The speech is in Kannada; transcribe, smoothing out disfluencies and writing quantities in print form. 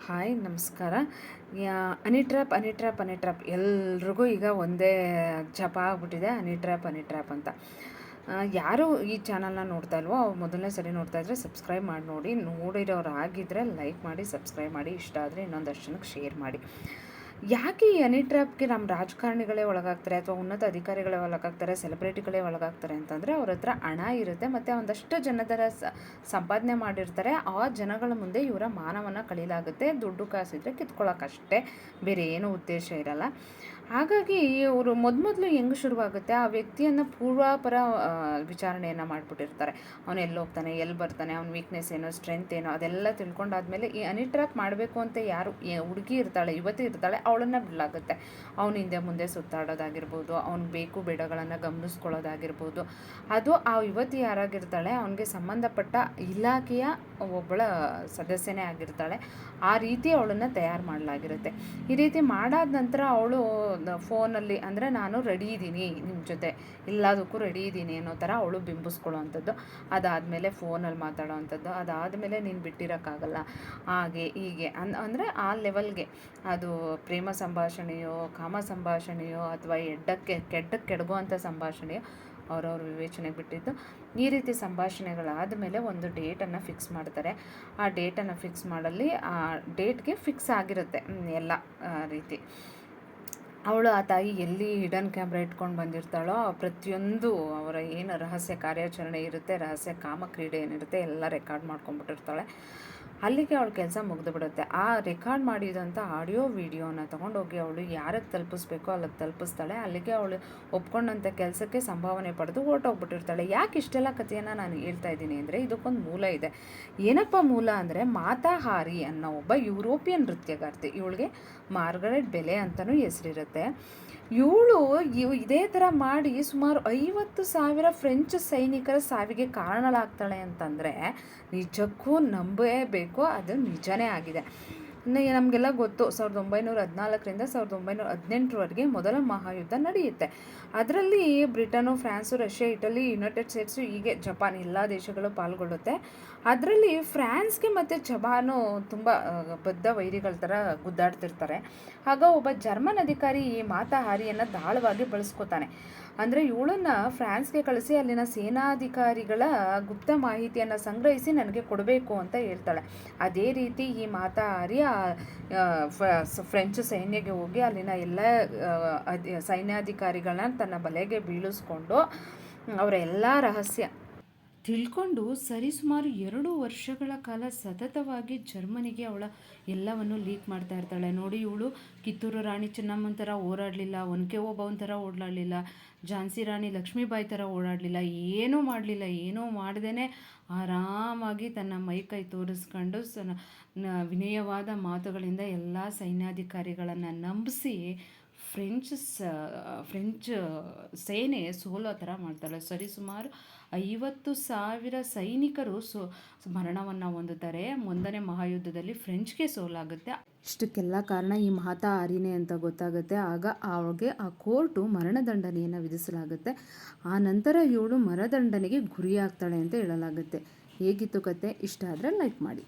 ಹಾಯ್ ನಮಸ್ಕಾರ. ಅನಿ ಟ್ರ್ಯಾಪ್ ಎಲ್ರಿಗೂ ಈಗ ಒಂದೇ ಜಪ ಆಗ್ಬಿಟ್ಟಿದೆ, ಅನಿ ಟ್ರ್ಯಾಪ್ ಅಂತ. ಯಾರು ಈ ಚಾನಲ್ನ ನೋಡ್ತಾ ಇಲ್ವೋ ಅವ್ರು ಮೊದಲನೇ ಸರಿ ನೋಡ್ತಾ ಇದ್ರೆ ಸಬ್ಸ್ಕ್ರೈಬ್ ಮಾಡಿ ನೋಡಿ, ನೋಡಿರೋರು ಆಗಿದ್ದರೆ ಲೈಕ್ ಮಾಡಿ, ಸಬ್ಸ್ಕ್ರೈಬ್ ಮಾಡಿ, ಇಷ್ಟ ಆದರೆ ಇನ್ನೊಂದಷ್ಟು ಜನಕ್ಕೆ ಶೇರ್ ಮಾಡಿ. ಯಾಕೆ ಈ ಅನಿ ಟ್ರ್ಯಾಪ್ಗೆ ನಮ್ಮ ರಾಜಕಾರಣಿಗಳೇ ಒಳಗಾಗ್ತಾರೆ ಅಥವಾ ಉನ್ನತ ಅಧಿಕಾರಿಗಳೇ ಒಳಗಾಗ್ತಾರೆ, ಸೆಲೆಬ್ರಿಟಿಗಳೇ ಒಳಗಾಗ್ತಾರೆ ಅಂತಂದರೆ ಅವ್ರ ಹತ್ರ ಹಣ ಇರುತ್ತೆ ಮತ್ತು ಒಂದಷ್ಟು ಜನದರ ಸಂಪಾದನೆ ಮಾಡಿರ್ತಾರೆ. ಆ ಜನಗಳ ಮುಂದೆ ಇವರ ಮಾನವನ್ನು ಕಳೀಲಾಗುತ್ತೆ. ದುಡ್ಡು ಕಾಸಿದ್ರೆ ಕಿತ್ಕೊಳ್ಳೋಕ್ಕಷ್ಟೇ, ಬೇರೆ ಏನೂ ಉದ್ದೇಶ ಇರಲ್ಲ. ಹಾಗಾಗಿ ಇವರು ಮೊದಲು ಹೆಂಗೆ ಶುರುವಾಗುತ್ತೆ, ಆ ವ್ಯಕ್ತಿಯನ್ನು ಪೂರ್ವಾಪರ ವಿಚಾರಣೆಯನ್ನು ಮಾಡಿಬಿಟ್ಟಿರ್ತಾರೆ. ಅವನು ಎಲ್ಲಿ ಹೋಗ್ತಾನೆ, ಎಲ್ಲಿ ಬರ್ತಾನೆ, ಅವ್ನ ವೀಕ್ನೆಸ್ ಏನೋ, ಸ್ಟ್ರೆಂತ್ ಏನೋ, ಅದೆಲ್ಲ ತಿಳ್ಕೊಂಡಾದ್ಮೇಲೆ ಈ ಅನಿ ಟ್ರ್ಯಾಪ್ ಮಾಡಬೇಕು ಅಂತ ಯಾರು ಹುಡುಗಿ ಇರ್ತಾಳೆ, ಯುವತಿ ಇರ್ತಾಳೆ, ಅವಳನ್ನು ಬಿಡಲಾಗುತ್ತೆ. ಅವನು ಹಿಂದೆ ಮುಂದೆ ಸುತ್ತಾಡೋದಾಗಿರ್ಬೋದು, ಅವ್ನು ಬೇಕು ಬೇಡಗಳನ್ನು ಗಮನಿಸ್ಕೊಳ್ಳೋದಾಗಿರ್ಬೋದು. ಅದು ಆ ಯುವತಿ ಯಾರಾಗಿರ್ತಾಳೆ ಅವನಿಗೆ ಸಂಬಂಧಪಟ್ಟ ಇಲಾಖೆಯ ಒಬ್ಬಳ ಸದಸ್ಯನೇ ಆಗಿರ್ತಾಳೆ. ಆ ರೀತಿ ಅವಳನ್ನು ತಯಾರು ಮಾಡಲಾಗಿರುತ್ತೆ. ಈ ರೀತಿ ಮಾಡಾದ ನಂತರ ಅವಳು ಫೋನಲ್ಲಿ ಅಂದರೆ ನಾನು ರೆಡಿ ಇದ್ದೀನಿ ನಿಮ್ಮ ಜೊತೆ, ಎಲ್ಲದಕ್ಕೂ ರೆಡಿ ಇದ್ದೀನಿ ಅನ್ನೋ ಥರ ಅವಳು ಬಿಂಬಿಸ್ಕೊಳ್ಳೋ ಅಂಥದ್ದು. ಅದಾದಮೇಲೆ ಫೋನಲ್ಲಿ ಮಾತಾಡೋ ಅಂಥದ್ದು. ಅದಾದಮೇಲೆ ನೀನು ಬಿಟ್ಟಿರೋಕ್ಕಾಗಲ್ಲ, ಹಾಗೆ ಹೀಗೆ ಅಂದರೆ ಆ ಲೆವೆಲ್ಗೆ ಅದು ಪ್ರೇಮ ಸಂಭಾಷಣೆಯೋ, ಕಾಮ ಸಂಭಾಷಣೆಯೋ, ಅಥವಾ ಕೆಡ್ಡಕ್ಕೆ ಕೆಡಗುವಂಥ ಸಂಭಾಷಣೆಯೋ ಅವ್ರವ್ರ ವಿವೇಚನೆಗೆ ಬಿಟ್ಟಿದ್ದು. ಈ ರೀತಿ ಸಂಭಾಷಣೆಗಳಾದ ಮೇಲೆ ಒಂದು ಡೇಟನ್ನು ಫಿಕ್ಸ್ ಮಾಡ್ತಾರೆ. ಆ ಡೇಟನ್ನು ಫಿಕ್ಸ್ ಮಾಡಲಿ, ಆ ಡೇಟ್ಗೆ ಫಿಕ್ಸ್ ಆಗಿರುತ್ತೆ ಎಲ್ಲ ರೀತಿ. ಅವಳು ಆ ತಾಯಿ ಎಲ್ಲಿ ಹಿಡನ್ ಕ್ಯಾಮ್ರಾ ಇಟ್ಕೊಂಡು ಬಂದಿರ್ತಾಳೋ ಪ್ರತಿಯೊಂದು ಅವರ ಏನು ರಹಸ್ಯ ಕಾರ್ಯಾಚರಣೆ ಇರುತ್ತೆ, ರಹಸ್ಯ ಕಾಮಕ್ರೀಡೆ ಏನಿರುತ್ತೆ ಎಲ್ಲ ರೆಕಾರ್ಡ್ ಮಾಡ್ಕೊಂಡ್ಬಿಟ್ಟಿರ್ತಾಳೆ. ಅಲ್ಲಿಗೆ ಅವಳ ಕೆಲಸ ಮುಗಿದು ಬಿಡುತ್ತೆ. ಆ ರೆಕಾರ್ಡ್ ಮಾಡಿದಂಥ ಆಡಿಯೋ ವಿಡಿಯೋನ ತೊಗೊಂಡೋಗಿ ಅವಳು ಯಾರಿಗೆ ತಲುಪಿಸ್ಬೇಕೋ ಅಲ್ಲಿಗೆ ತಲುಪಿಸ್ತಾಳೆ. ಅಲ್ಲಿಗೆ ಅವಳು ಒಪ್ಕೊಂಡಂಥ ಕೆಲಸಕ್ಕೆ ಸಂಭಾವನೆ ಪಡೆದು ಹೊರಟೋಗ್ಬಿಟ್ಟಿರ್ತಾಳೆ. ಯಾಕೆ ಇಷ್ಟೆಲ್ಲ ಕಥೆಯನ್ನು ನಾನು ಹೇಳ್ತಾ ಇದ್ದೀನಿ ಅಂದರೆ ಇದಕ್ಕೊಂದು ಮೂಲ ಇದೆ. ಏನಪ್ಪ ಮೂಲ ಅಂದರೆ ಮಾತಾ ಹಾರಿ ಅನ್ನೋ ಒಬ್ಬ ಯುರೋಪಿಯನ್ ನೃತ್ಯಗಾರ್ತಿ. ಇವಳಿಗೆ ಮಾರ್ಗರೆಟ್ ಬೆಲೆ ಅಂತಲೂ ಹೆಸರಿರುತ್ತೆ. ಇವಳು ಇದೇ ಥರ ಮಾಡಿ ಸುಮಾರು 50,000 ಫ್ರೆಂಚ್ ಸೈನಿಕರ ಸಾವಿಗೆ ಕಾರಣಲಾಗ್ತಾಳೆ ಅಂತಂದರೆ ನಿಜಕ್ಕೂ ನಂಬಬೇಕು, ಅದು ನಿಜನೇ ಆಗಿದೆ. ನಮಗೆಲ್ಲ ಗೊತ್ತು 1914ರಿಂದ 1918ರವರೆಗೆ ಮೊದಲ ಮಹಾಯುದ್ಧ ನಡೆಯುತ್ತೆ. ಅದರಲ್ಲಿ Britain, France, Russia, Italy, United States, ಹೀಗೆ ಜಪಾನ್ ಎಲ್ಲ ದೇಶಗಳು ಪಾಲ್ಗೊಳ್ಳುತ್ತೆ. ಅದರಲ್ಲಿ ಫ್ರಾನ್ಸ್ಗೆ ಮತ್ತು ಜಪಾನು ತುಂಬ ಬದ್ಧ ವೈರಿಗಳ ಥರ ಗುದ್ದಾಡ್ತಿರ್ತಾರೆ. ಆಗ ಒಬ್ಬ ಜರ್ಮನ್ ಅಧಿಕಾರಿ ಈ ಮಾತಾ ಹಾರಿಯನ್ನು ದಾಳವಾಗಿ ಬಳಸ್ಕೋತಾನೆ. ಅಂದರೆ ಇವಳನ್ನು ಫ್ರಾನ್ಸ್ಗೆ ಕಳಿಸಿ ಅಲ್ಲಿನ ಸೇನಾಧಿಕಾರಿಗಳ ಗುಪ್ತ ಮಾಹಿತಿಯನ್ನು ಸಂಗ್ರಹಿಸಿ ನನಗೆ ಕೊಡಬೇಕು ಅಂತ ಹೇಳ್ತಾಳೆ. ಅದೇ ರೀತಿ ಈ ಮಾತಾ ಹಾರಿ ಫ್ರೆಂಚ್ ಸೈನ್ಯಕ್ಕೆ ಹೋಗಿ ಅಲ್ಲಿನ ಎಲ್ಲ ಸೈನ್ಯಾಧಿಕಾರಿಗಳನ್ನ ತನ್ನ ಬಲೆಗೆ ಬೀಳಿಸ್ಕೊಂಡು ಅವರ ಎಲ್ಲ ರಹಸ್ಯ ತಿಳ್ಕೊಂಡು ಸರಿಸುಮಾರು 2 ವರ್ಷಗಳ ಕಾಲ ಸತತವಾಗಿ ಜರ್ಮನಿಗೆ ಅವಳ ಎಲ್ಲವನ್ನು ಲೀಕ್ ಮಾಡ್ತಾ ಇರ್ತಾಳೆ. ನೋಡಿ, ಇವಳು ಕಿತ್ತೂರು ರಾಣಿ ಚೆನ್ನಮ್ಮನ ಥರ ಓಡಾಡಲಿಲ್ಲ, ಒನಕೆ ಓಬವ್ವನ ಥರ ಓಡಾಡಲಿಲ್ಲ, ಝಾನ್ಸಿ ರಾಣಿ ಲಕ್ಷ್ಮೀಬಾಯಿ ಥರ ಓಡಾಡಲಿಲ್ಲ, ಏನೂ ಮಾಡಲಿಲ್ಲ. ಏನೂ ಮಾಡ್ದೇ ಆರಾಮಾಗಿ ತನ್ನ ಮೈಕೈ ತೋರಿಸ್ಕೊಂಡು ವಿನಯವಾದ ಮಾತುಗಳಿಂದ ಎಲ್ಲ ಸೈನ್ಯಾಧಿಕಾರಿಗಳನ್ನು ನಂಬಿಸಿ ಫ್ರೆಂಚ್ ಸೇನೆ ಸೋಲೋ ಥರ ಮಾಡ್ತಾಳೆ. ಸರಿಸುಮಾರು 50,000 ಸೈನಿಕರು ಮರಣವನ್ನು ಹೊಂದುತ್ತಾರೆ. 1ನೇ ಮಹಾಯುದ್ಧದಲ್ಲಿ ಫ್ರೆಂಚ್ಗೆ ಸೋಲಾಗುತ್ತೆ. ಇಷ್ಟಕ್ಕೆಲ್ಲ ಕಾರಣ ಈ ಮಾತಾ ಹಾರಿನೇ ಅಂತ ಗೊತ್ತಾಗುತ್ತೆ. ಆಗ ಅವಳಿಗೆ ಆ ಕೋರ್ಟು ಮರಣದಂಡನೆಯನ್ನು ವಿಧಿಸಲಾಗುತ್ತೆ. ಆ ನಂತರ ಇವಳು ಮರಣದಂಡನೆಗೆ ಗುರಿಯಾಗ್ತಾಳೆ ಅಂತ ಹೇಳಲಾಗುತ್ತೆ. ಹೇಗಿತ್ತು ಕತೆ? ಇಷ್ಟ ಆದರೆ ಲೈಕ್ ಮಾಡಿ.